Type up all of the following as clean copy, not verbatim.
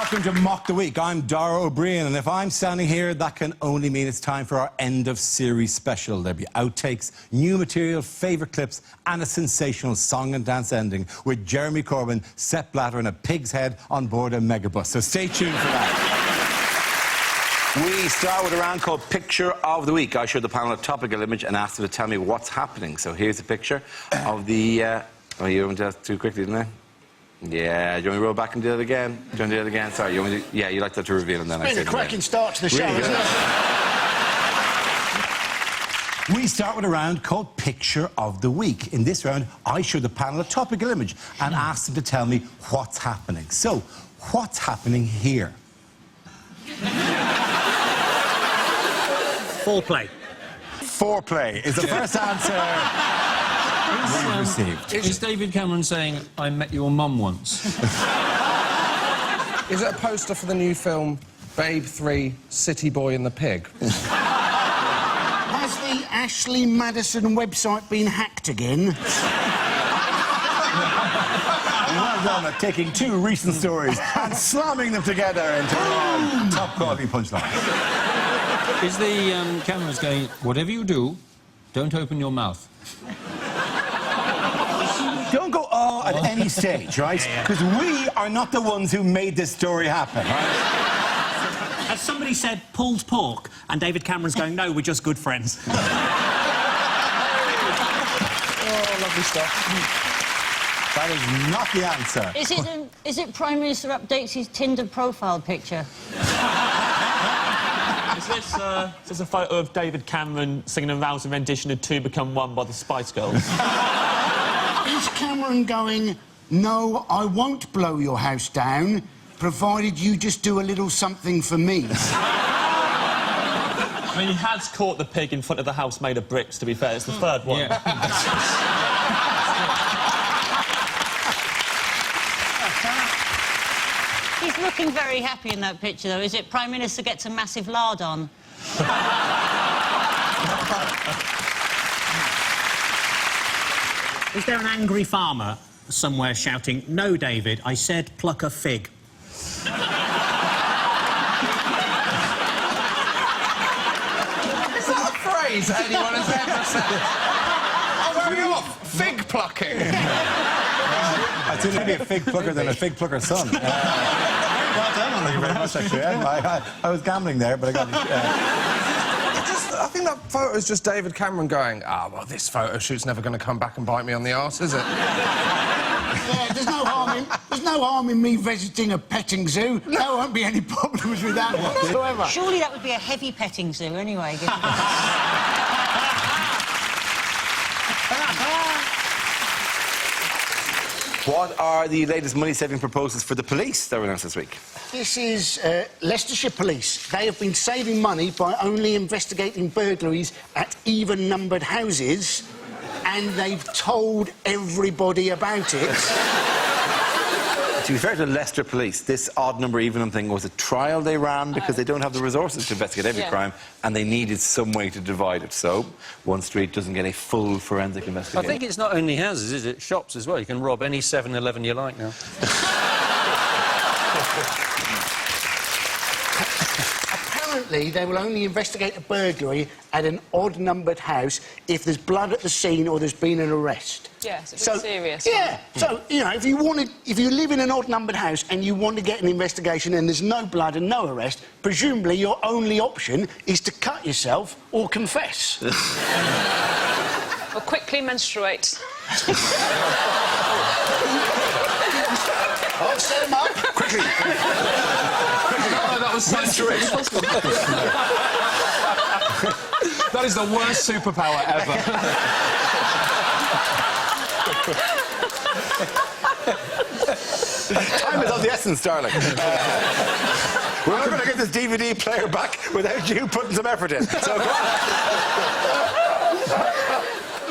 Welcome to Mock the Week. I'm Dara O Briain, and if I'm standing here, that can only mean it's time for our end-of-series special. There'll be outtakes, new material, favourite clips, and a sensational song and dance ending with Jeremy Corbyn, Sepp Blatter, and a pig's head on board a megabus. So stay tuned for that. We start with a round called Picture of the Week. I showed the panel a topical image and asked them to tell me what's happening. So here's a picture of the... Oh, you went too quickly, didn't I? Yeah, do you want me to roll back and do it again? Do you want to do it again? Sorry, you want me to... Yeah, you like that to reveal and then It's been a cracking start to the show, really isn't it? We start with a round called Picture of the Week. In this round, I show the panel a topical image and ask them to tell me what's happening. So, what's happening here? Foreplay. Foreplay is the first answer we've received. Is David Cameron saying, I met your mum once? Is it a poster for the new film Babe 3, City Boy and the Pig? Has the Ashley Madison website been hacked again? Well done at taking two recent stories and slamming them together into one top-quality punchline. Is the cameras going, whatever you do, don't open your mouth? Don't go at any stage, right? Because we are not the ones who made this story happen, right? Has somebody said pulled pork and David Cameron's going, no, we're just good friends? Oh, lovely stuff. That is not the answer. Is it Prime Minister updates his Tinder profile picture? Is this a photo of David Cameron singing a rousing rendition of Two Become One by the Spice Girls? Is Cameron going, no, I won't blow your house down, provided you just do a little something for me? I mean, he has caught the pig in front of the house made of bricks, to be fair. It's the third one. Yeah. He's looking very happy in that picture, though. Is it Prime Minister gets a massive lard on? Is there an angry farmer somewhere shouting, no, David, I said pluck a fig? Is that a phrase anyone has ever said? Oh, very off. Fig plucking. I'd sooner be a fig plucker than a fig plucker son. Well done, thank you very much, actually. I was gambling there, but I got... I think that photo is just David Cameron going, well, this photo shoot's never going to come back and bite me on the arse, is it? Yeah, there's no harm in me visiting a petting zoo. There won't be any problems with that whatsoever. Surely that would be a heavy petting zoo, anyway. What are the latest money-saving proposals for the police that were announced this week? This is Leicestershire Police. They have been saving money by only investigating burglaries at even-numbered houses, and they've told everybody about it. To be fair to Leicester Police, this odd number even thing was a trial they ran because they don't have the resources to investigate every crime, and they needed some way to divide it. So, one street doesn't get a full forensic investigation. I think it's not only houses, is it? Shops as well. You can rob any 7-Eleven you like now. Apparently, they will only investigate a burglary at an odd-numbered house if there's blood at the scene or there's been an arrest. Yes, it's serious. Yeah, so, you know, if you live in an odd-numbered house and you want to get an investigation and there's no blood and no arrest, presumably your only option is to cut yourself or confess. Or quickly menstruate. Oh, set him up. Quickly! That was menstruation. That is the worst superpower ever. Time is of the essence, darling. We're not going to get this DVD player back without you putting some effort in. So go on.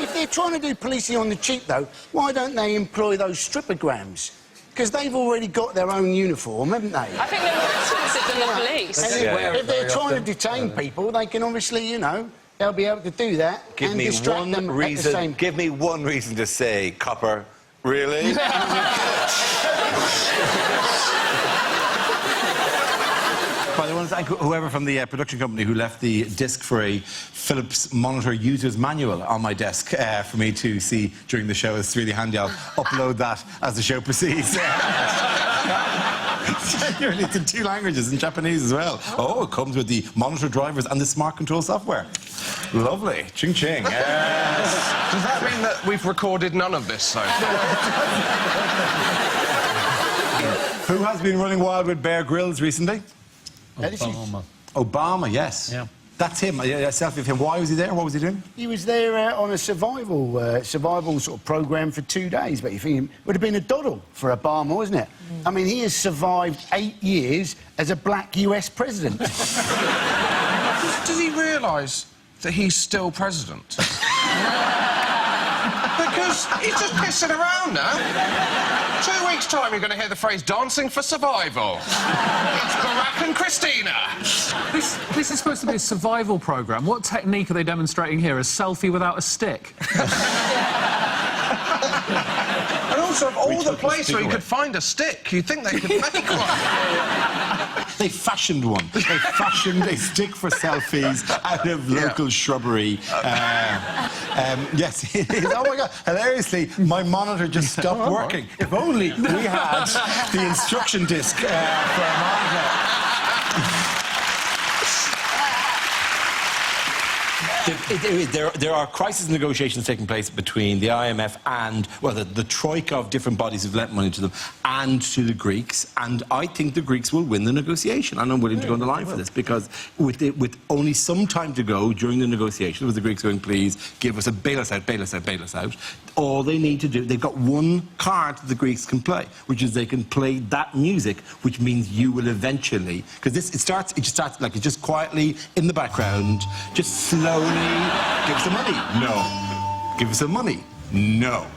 If they're trying to do policing on the cheap, though, why don't they employ those stripograms? Because they've already got their own uniform, haven't they? I think they're more expensive than the police. If they're trying to detain people, they can obviously, you know, they'll be able to do that and distract them at the same... Give me one reason to say, copper, really? to thank whoever from the production company who left the disc for a Philips monitor user's manual on my desk for me to see during the show. It's really handy. I'll upload that as the show proceeds. Genuinely, it's in 2 languages, in Japanese as well. Oh, it comes with the monitor drivers and the smart control software. Lovely. Ching ching. Does that mean that we've recorded none of this so far? Who has been running wild with Bear Grylls recently? Obama. Obama, yes. Yeah. That's him. A selfie of him. Why was he there? What was he doing? He was there on a survival sort of programme for 2 days, but you think it would have been a doddle for Obama, wasn't it? I mean, he has survived 8 years as a black US president. Does he realise that he's still president? Because he's just pissing around now. 2 weeks' time, you're going to hear the phrase dancing for survival. It's Barack and Christina. This is supposed to be a survival programme. What technique are they demonstrating here? A selfie without a stick? And also, of all the places where you could find a stick, you'd think they could make one. They fashioned one. They fashioned a stick for selfies out of local shrubbery. Yes, it is. Oh, my God. Hilariously, my monitor just stopped working. If only we had the instruction disc for a monitor. There are crisis negotiations taking place between the IMF and, well, the troika of different bodies who've lent money to them and to the Greeks, and I think the Greeks will win the negotiation, and I'm willing to go on the line for this, because with only some time to go during the negotiation, with the Greeks going, please, give us a bail us out, bail us out, bail us out, all they need to do, they've got one card that the Greeks can play, which is they can play that music, which means you will eventually, because it just starts like it's just quietly in the background, just slowly. Give us some money. No. Give us some money. No.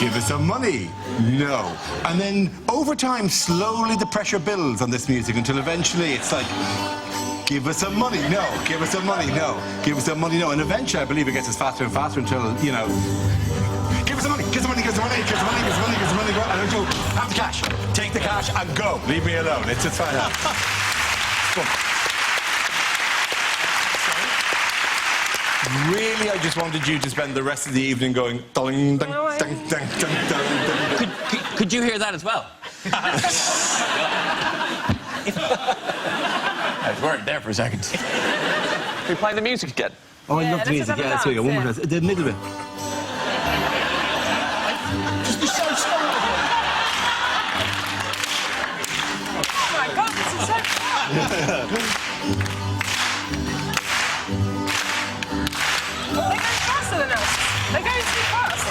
Give us some money. No. And then, over time, slowly the pressure builds on this music until eventually it's like, give us some money. No. Give us some money. No. Give us some money. No. And eventually, I believe it gets faster and faster until, you know, give us some money. Give us some money. Give us some money. Give us some money. Give us some money. Give us some money. Go. And go. Have the cash. Take the cash and go. Leave me alone. It's fine. Go. Really, I just wanted you to spend the rest of the evening going ding, ding, ding, ding, ding, ding. Could you hear that as well? I was worried there for a second. We play the music again. Oh, I love the music. Yeah, let's go. One more time. The middle of it. Just be so slow. Oh my God, this is so fun. They're going faster than us. They're going too fast.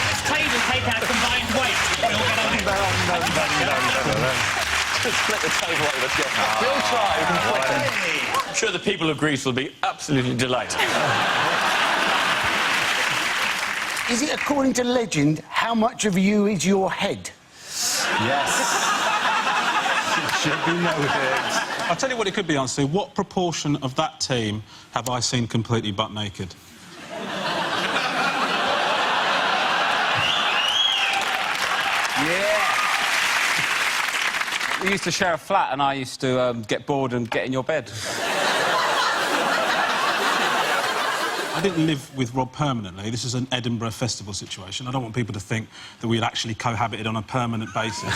Let's take our combined weight. We'll get on it. No. Just split the table over. Let's go. We'll try. I'm sure the people of Greece will be absolutely delighted. Is it, according to legend, how much of you is your head? Yes. Should be noted. I'll tell you what it could be, honestly. What proportion of that team have I seen completely butt naked? Yeah. We used to share a flat, and I used to get bored and get in your bed. I didn't live with Rob permanently. This is an Edinburgh Festival situation. I don't want people to think that we had actually cohabited on a permanent basis.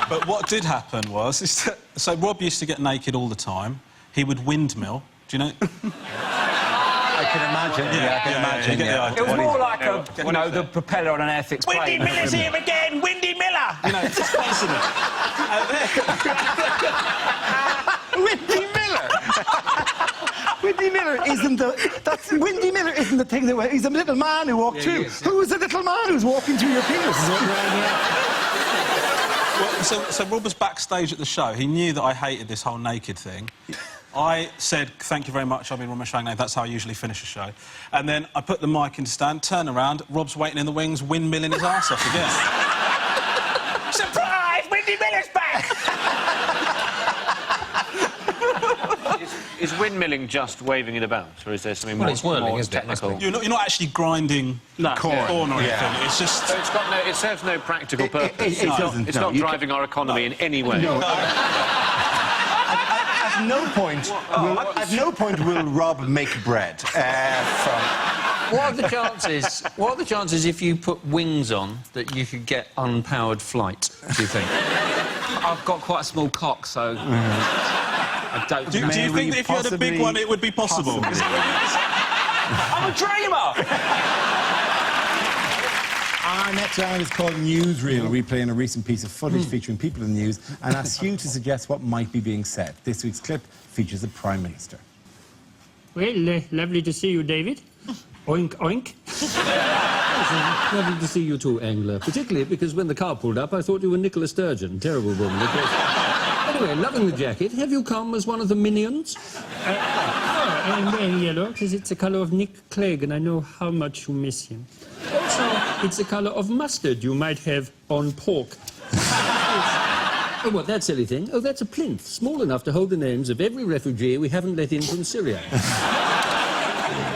But what did happen was... So Rob used to get naked all the time. He would windmill. Do you know... I can imagine. Yeah, I can imagine. Yeah. It was more like the propeller on an Airfix plane. Windy Miller's here again! Windy Miller! You know, just constantly. Windy Miller! Windy Miller isn't the... Windy Miller isn't the thing that... He's a little man who walked through. Who's the little man who's walking through your penis? Well, so Rob was backstage at the show. He knew that I hated this whole naked thing. I said, thank you very much, I've been Rob Shang. That's how I usually finish a show. And then I put the mic in the stand, turn around, Rob's waiting in the wings, windmilling his arse off again. Surprise! Windy Miller's back! Is windmilling just waving it about, or is there something more, it's whirling, more isn't it? technical? You're not actually grinding corn or anything. It's just... So it serves no practical purpose. it doesn't, It's no. not driving our economy in any way. No. At no point will Rob make bread from... What are the chances? What are the chances if you put wings on that you could get unpowered flight? Do you think? I've got quite a small cock, so I don't. Do you think that if you had a big one, it would be possible? I'm a dreamer! Our next round is called Newsreel, replaying a recent piece of footage featuring people in the news and asks you to suggest what might be being said. This week's clip features the Prime Minister. Well, lovely to see you, David. Oink, oink. Lovely to see you too, Angler. Particularly because when the car pulled up, I thought you were Nicola Sturgeon. Terrible woman, of course. Anyway, loving the jacket. Have you come as one of the minions? I'm wearing yellow because it's the colour of Nick Clegg and I know how much you miss him. Also, it's the colour of mustard you might have on pork. Oh, what, that silly thing? Oh, that's a plinth, small enough to hold the names of every refugee we haven't let in from Syria.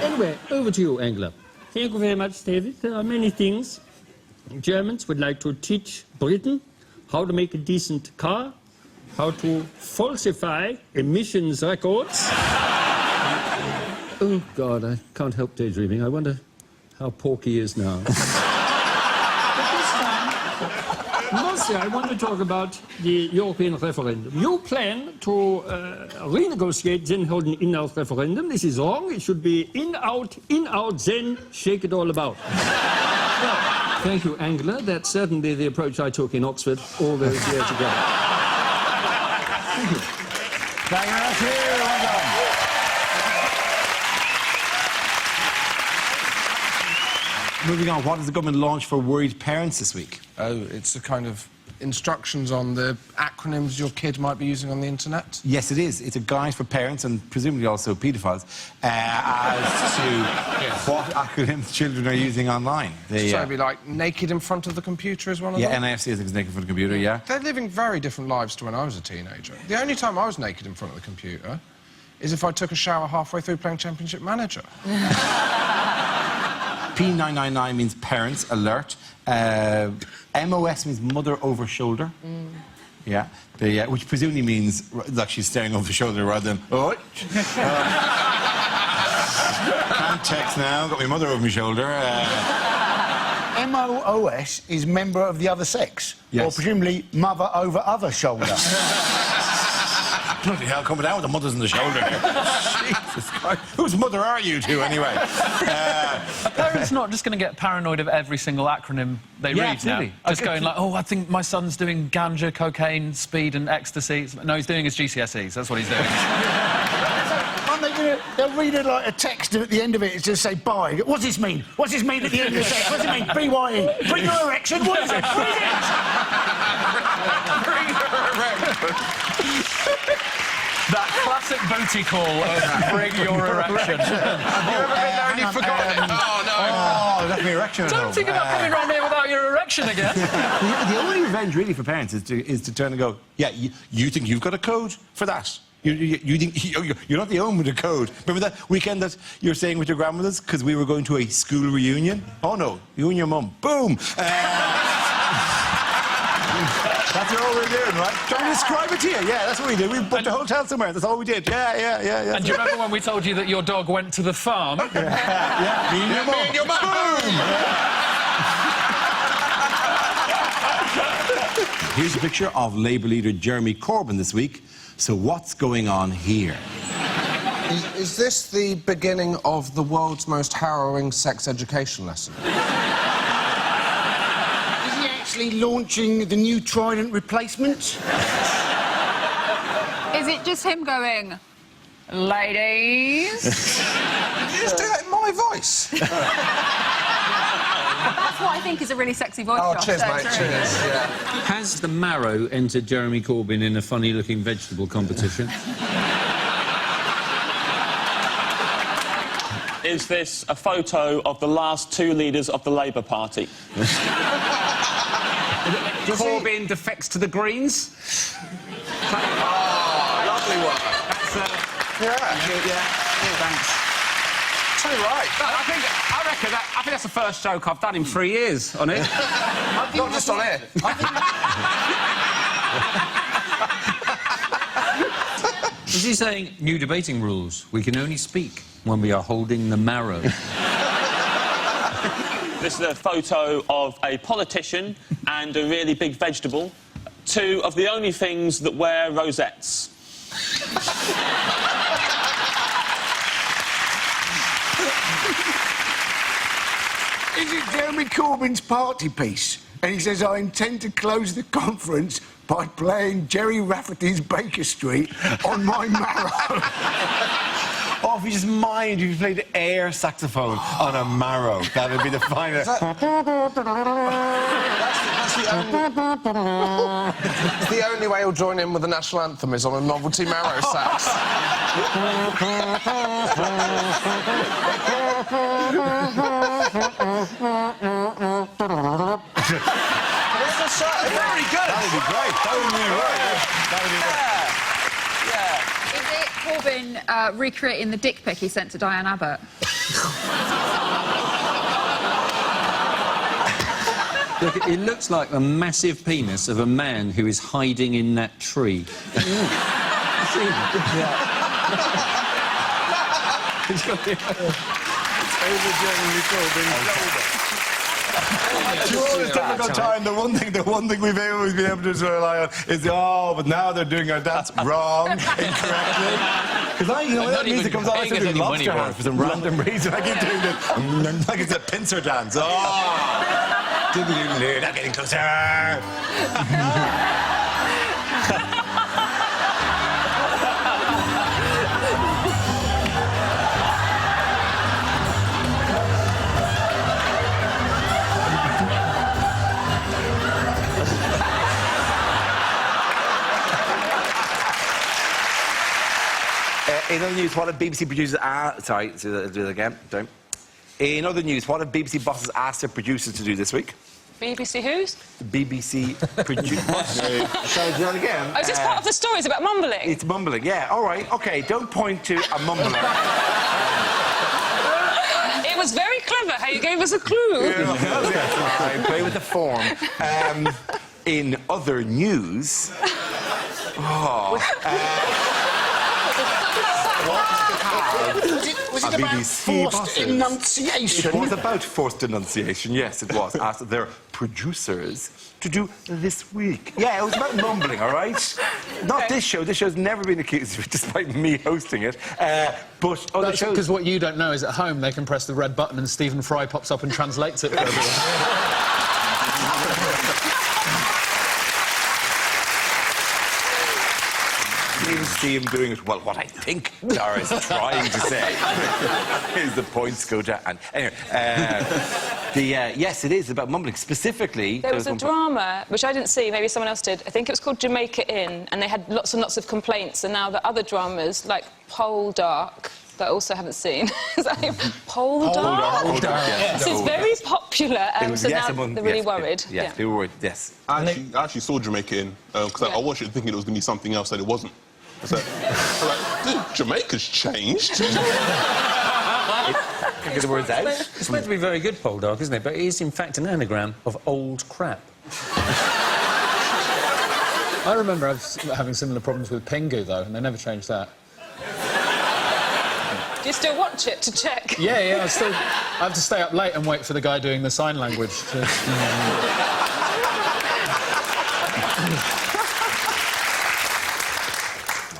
Anyway, over to you, Angler. Thank you very much, David. There are many things. Germans would like to teach Britain how to make a decent car, how to falsify emissions records. Oh, God, I can't help daydreaming. I wonder how Porky is now. Mostly, I want to talk about the European referendum. You plan to renegotiate, then hold an in-out referendum. This is wrong. It should be in-out, then shake it all about. Thank you, Angler. That's certainly the approach I took in Oxford all those years ago. Thank you. Thank you very much. Well done. Moving on, what has the government launched for worried parents this week? Oh, it's a kind of instructions on the acronyms your kid might be using on the internet. Yes, it is. It's a guide for parents and presumably also paedophiles as to what acronyms children are using online. So it'd be like naked in front of the computer is one of them? Yeah, NIFC is naked for the computer, yeah. They're living very different lives to when I was a teenager. The only time I was naked in front of the computer is if I took a shower halfway through playing Championship Manager. P999 means parents, alert. MOS means mother over shoulder. Yeah, which presumably means like she's staring over the shoulder rather than, oh. Can't text now, got my mother over my shoulder. MOOS is member of the other sex. Yes. Or presumably mother over other shoulder. Bloody hell, coming down with the mothers on the shoulder here. Jesus Christ. Whose mother are you two, anyway? Are parents not just going to get paranoid of every single acronym they read absolutely. now? Just going like, oh, I think my son's doing ganja, cocaine, speed and ecstasy. No, he's doing his GCSEs. That's what he's doing. They'll read it like a text and at the end of it it's just say bye. What's this mean? What's this mean at the end of the text? What's it mean? BYE. Bring your erection. What is it? Read it! Bring your erection. That classic booty call of bring your erection. Have you ever been there and you've forgotten it? Oh, no. Oh, that's my erection at home. Don't think about coming round here without your erection again. The only revenge, really, for parents is to turn and go, yeah, you think you've got a code for that? You think you're not the only one with a code. Remember that weekend that you're staying with your grandmothers because we were going to a school reunion? Oh, no, you and your mum. Boom! That's all we're doing, right? Trying to describe it to you. Yeah, that's what we did. We booked a hotel somewhere. That's all we did. Yeah. And do you remember when we told you that your dog went to the farm? Yeah. Me and your mum. Boom! Here's a picture of Labour leader Jeremy Corbyn this week. So what's going on here? Is this the beginning of the world's most harrowing sex education lesson? Launching the new Trident replacement? Is it just him going, ladies? Did you just do that in my voice? That's what I think is a really sexy voice, Oh, Josh. cheers, So mate, it's really cheers. good. Yeah. Has the marrow entered Jeremy Corbyn in a funny-looking vegetable competition? Is this a photo of the last two leaders of the Labour Party? Corbyn defects to the Greens. Oh, lovely one. Thanks. Too right. I reckon I think that's the first joke I've done in 3 years on it. Not just on air. Is he saying new debating rules? We can only speak when we are holding the marrow. This is a photo of a politician and a really big vegetable. Two of the only things that wear rosettes. Is it Jeremy Corbyn's party piece? And he says, I intend to close the conference by playing Jerry Rafferty's Baker Street on my marrow. Oh, if you just mind if you played the air saxophone on a marrow, that would be the finest. That's the only way he'll join in with the national anthem is on a novelty marrow sax. Very good. That would be great. That would be right. That would be Is it Corbyn recreating the dick pic he sent to Diane Abbott? Look, it looks like the massive penis of a man who is hiding in that tree. It's got the... over Jeremy Corbyn's shoulder. During this difficult time, the one thing we've always been able to rely on is but now they're doing our dance wrong, incorrectly. Because when that music comes on, I start doing lobster hands for some random reason. I keep doing this, like it's a pincer dance. Diddly-doo, not getting closer. In other news, what have BBC producers asked... Sorry, do it again. Don't. In other news, what have BBC bosses asked their producers to do this week? BBC who's? The BBC producers... Shall I do that again? Oh, is this part of the story? It's about mumbling? It's mumbling, yeah. All right, OK, don't point to a mumbler. It was very clever how you gave us a clue. Yeah, play with the form. In other news... Was it about forced enunciation? It was about forced enunciation, yes, it was. Asked their producers to do this week. Yeah, it was about mumbling, all right? Not this show. This show's never been accused of it, despite me hosting it. But other shows... Because what you don't know is at home they can press the red button and Stephen Fry pops up and translates it for everyone. You see him doing it. Well, what I think Dara is trying to say is the points go down. And anyway, yes, it is about mumbling. Specifically, there was a drama, which I didn't see, maybe someone else did. I think it was called Jamaica Inn, and they had lots and lots of complaints, and now the other dramas, like Pole Dark, that I also haven't seen. Is that Pole Dark? Pole Dark, yes. It's very popular, so now they're really worried. Yes, they were worried, yes. I actually saw Jamaica Inn, because I watched it thinking it was going to be something else that it wasn't. I was like, Jamaica's changed. Get the words out. It's meant to be very good, Pole Dark, isn't it? But it is, in fact, an anagram of old crap. I remember having similar problems with Pingu, though, and they never changed that. Do you still watch it to check? Yeah, I have to stay up late and wait for the guy doing the sign language to...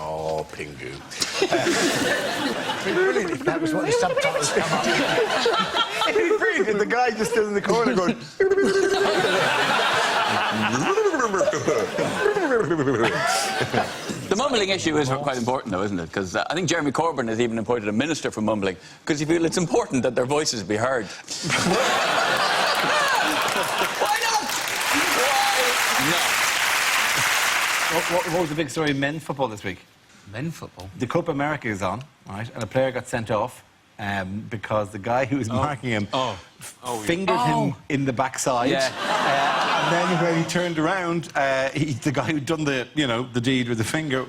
Oh, Pingu. Brilliant if that was what the subtitles come up. It's brilliant. The guy just stood in the corner going... The mumbling issue is quite important, though, isn't it? Because I think Jeremy Corbyn has even appointed a minister for mumbling, because you feel it's important that their voices be heard. Why not? Why not? What was the big story in men's football this week? Men football? The Copa America is on, right? And a player got sent off because the guy who was marking him fingered him in the backside. Yeah. And then when he turned around, the guy who'd done the, the deed with the finger,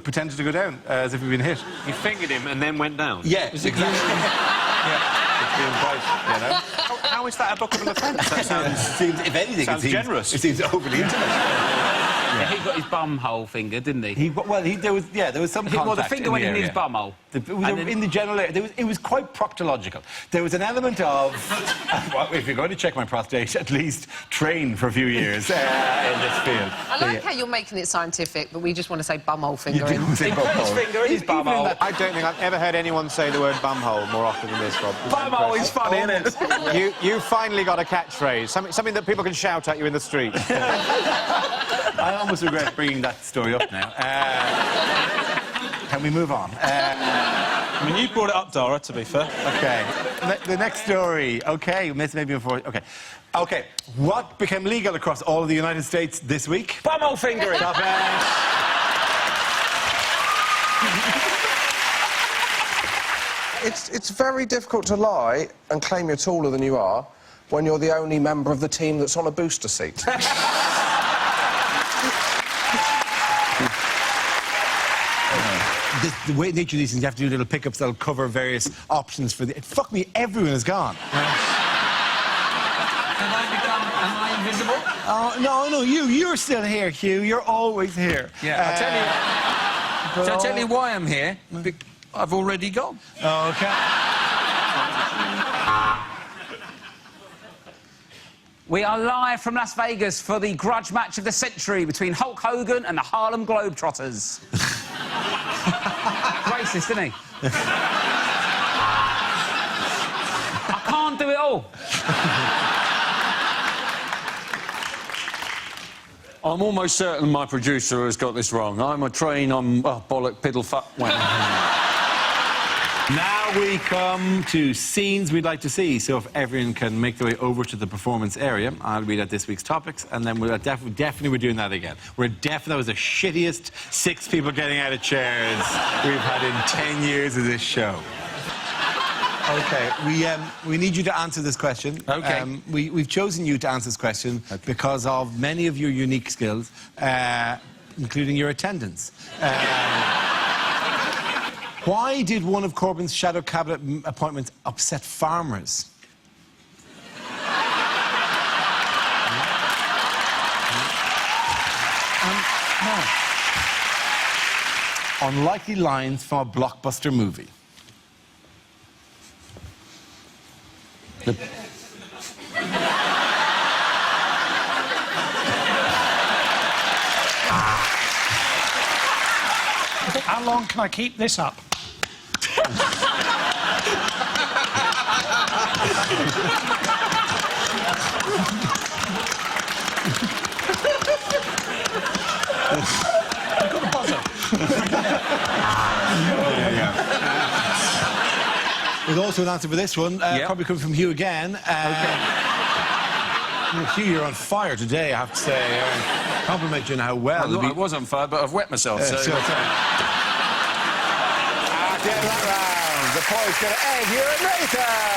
pretended to go down as if he'd been hit. You fingered him and then went down? Yeah, exactly. How is that a bookable offence? That seems, if anything, sounds generous. It seems overly intimate. He got his bum hole fingered, didn't he? There was some contact. Well, the finger went in his bum hole. In the general area. It was quite proctological. There was an element of, well, if you're going to check my prostate, at least train for a few years in this field. I like how you're making it scientific, but we just want to say bumhole fingering. He put his finger in his bum hole. I don't think I've ever heard anyone say the word bumhole more often than this, Rob. Bumhole is funny, isn't it? You finally got a catchphrase, something that people can shout at you in the street. I almost regret bringing that story up now. Can we move on? I mean, you brought it up, Dara, to be fair. OK. The next story. OK, maybe before... OK. OK. What became legal across all of the United States this week? Bumhole fingering. Stop it. It's very difficult to lie and claim you're taller than you are when you're the only member of the team that's on a booster seat. The way nature of these things, you have to do little pickups that'll cover various options for the... Fuck me, everyone is gone. Am I invisible? Oh, no, you're still here, Hugh. You're always here. Yeah, I'll tell you why I'm here. I've already gone. OK. We are live from Las Vegas for the grudge match of the century between Hulk Hogan and the Harlem Globetrotters. Racist, isn't he? I can't do it all. I'm almost certain my producer has got this wrong. I'm a train, bollock, piddle, fuck, wank. Now we come to scenes we'd like to see. So if everyone can make their way over to the performance area, I'll read out this week's topics, and then we're definitely we're doing that again. That was the shittiest 6 people getting out of chairs we've had in 10 years of this show. OK, we need you to answer this question. OK. We've chosen you to answer this question because of many of your unique skills, including your attendance. Why did one of Corbyn's shadow cabinet appointments upset farmers? No. Unlikely lines from a blockbuster movie. How long can I keep this up? There's also an answer for this one, probably coming from Hugh again. Hugh, you're on fire today, I have to say. Compliment you on how well... I was on fire, but I've wet myself, so... At the end of that round, the boys get Ed, you and Nathan!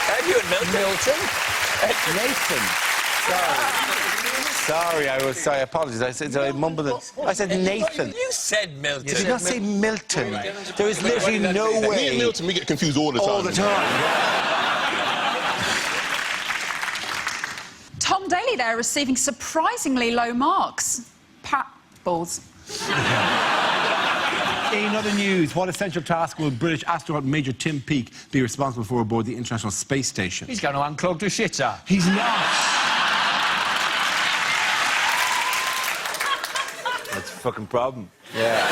Ed, you and Milton? Nathan. Sorry, I apologise. I mumbled it. I said Nathan. You said Milton. You did not say Milton. There is literally no way. Me and Milton, we get confused all the time. All the time. Tom Daley there receiving surprisingly low marks. Pat balls. In other news, what essential task will British astronaut Major Tim Peake be responsible for aboard the International Space Station? He's going to unclog the shitter. He's not. That's a fucking problem. Yeah.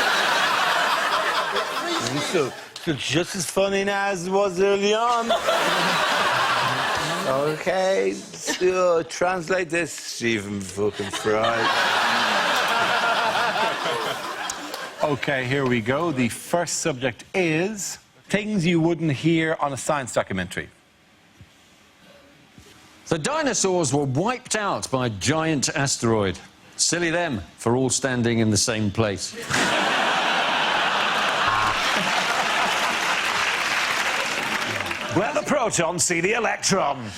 So just as funny now as it was early on. OK, so translate this, Stephen fucking Fry. OK, here we go. The first subject is things you wouldn't hear on a science documentary. The dinosaurs were wiped out by a giant asteroid. Silly them for all standing in the same place. Where the protons see the electron.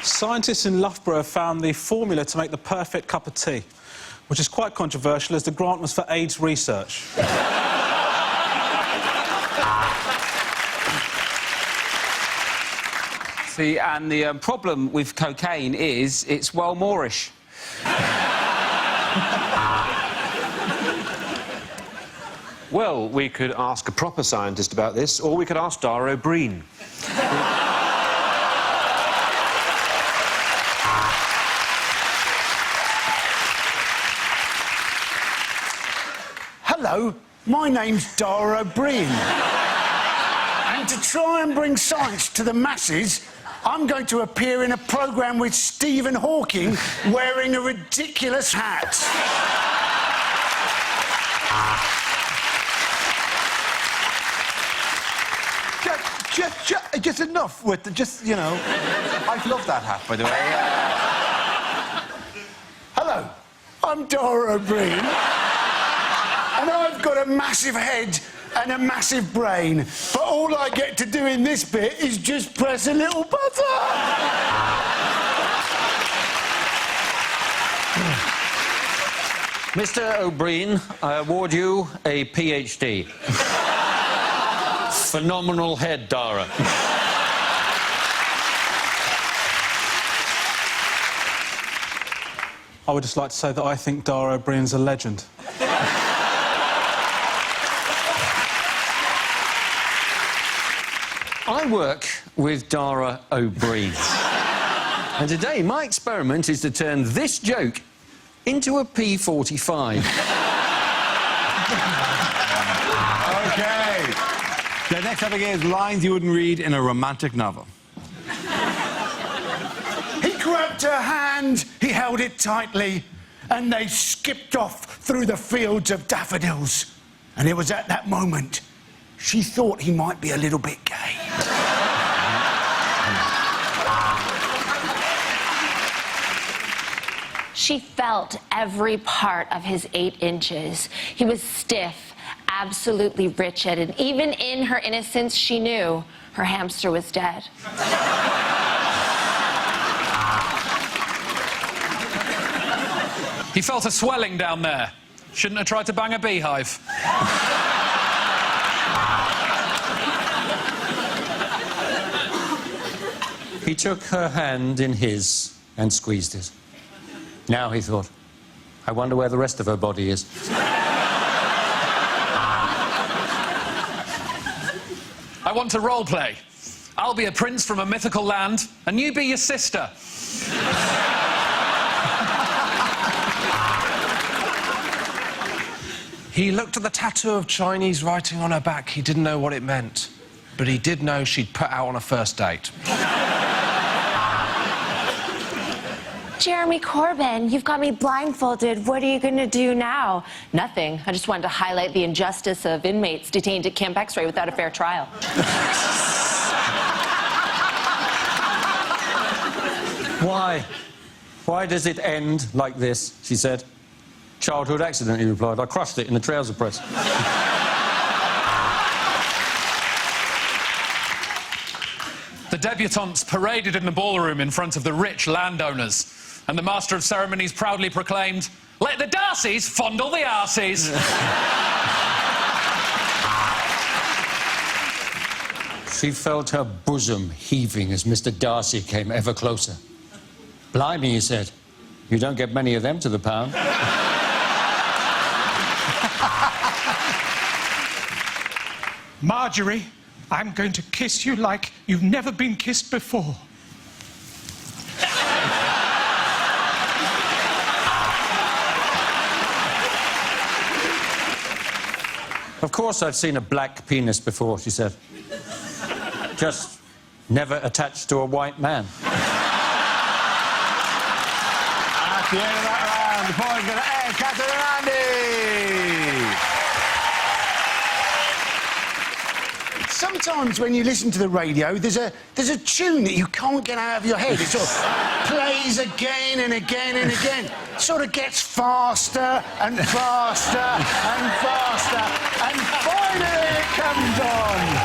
Scientists in Loughborough have found the formula to make the perfect cup of tea, which is quite controversial as the grant was for AIDS research. See, and the problem with cocaine is it's well Moorish. Well, we could ask a proper scientist about this, or we could ask Dara O Briain. Hello, my name's Dara O Briain. And to try and bring science to the masses, I'm going to appear in a programme with Stephen Hawking wearing a ridiculous hat. Just enough with the, you know... I love that hat, by the way. Hello, I'm Dara O Briain. And I've got a massive head and a massive brain. But all I get to do in this bit is just press a little button. Mr. O'Brien, I award you a PhD. Phenomenal head, Dara. I would just like to say that I think Dara O Briain's a legend. I work with Dara O Briain. And today, my experiment is to turn this joke into a P45. OK. The next topic is lines you wouldn't read in a romantic novel. He grabbed her hand, he held it tightly, and they skipped off through the fields of daffodils. And it was at that moment she thought he might be a little bit gay. She felt every part of his 8 inches. He was stiff, absolutely wretched, and even in her innocence, she knew her hamster was dead. He felt a swelling down there. Shouldn't have tried to bang a beehive. He took her hand in his and squeezed it. Now, he thought, I wonder where the rest of her body is. I want to role play. I'll be a prince from a mythical land, and you be your sister. He looked at the tattoo of Chinese writing on her back. He didn't know what it meant, but he did know she'd put out on a first date. Jeremy Corbyn, you've got me blindfolded. What are you going to do now? Nothing. I just wanted to highlight the injustice of inmates detained at Camp X-Ray without a fair trial. Why? Why does it end like this? She said. Childhood accident, he replied. I crushed it in the trouser press. The debutantes paraded in the ballroom in front of the rich landowners, and the Master of Ceremonies proudly proclaimed, "Let the Darcys fondle the arses." She felt her bosom heaving as Mr. Darcy came ever closer. Blimey, he said. You don't get many of them to the pound. Marjorie, I'm going to kiss you like you've never been kissed before. Of course I've seen a black penis before, she said. Just never attached to a white man. At the end of that round, the point going to Ed, Catherine and Andy. Sometimes when you listen to the radio, there's a tune that you can't get out of your head. It sort of plays again and again and again. It sort of gets faster and faster and faster, and finally it comes on.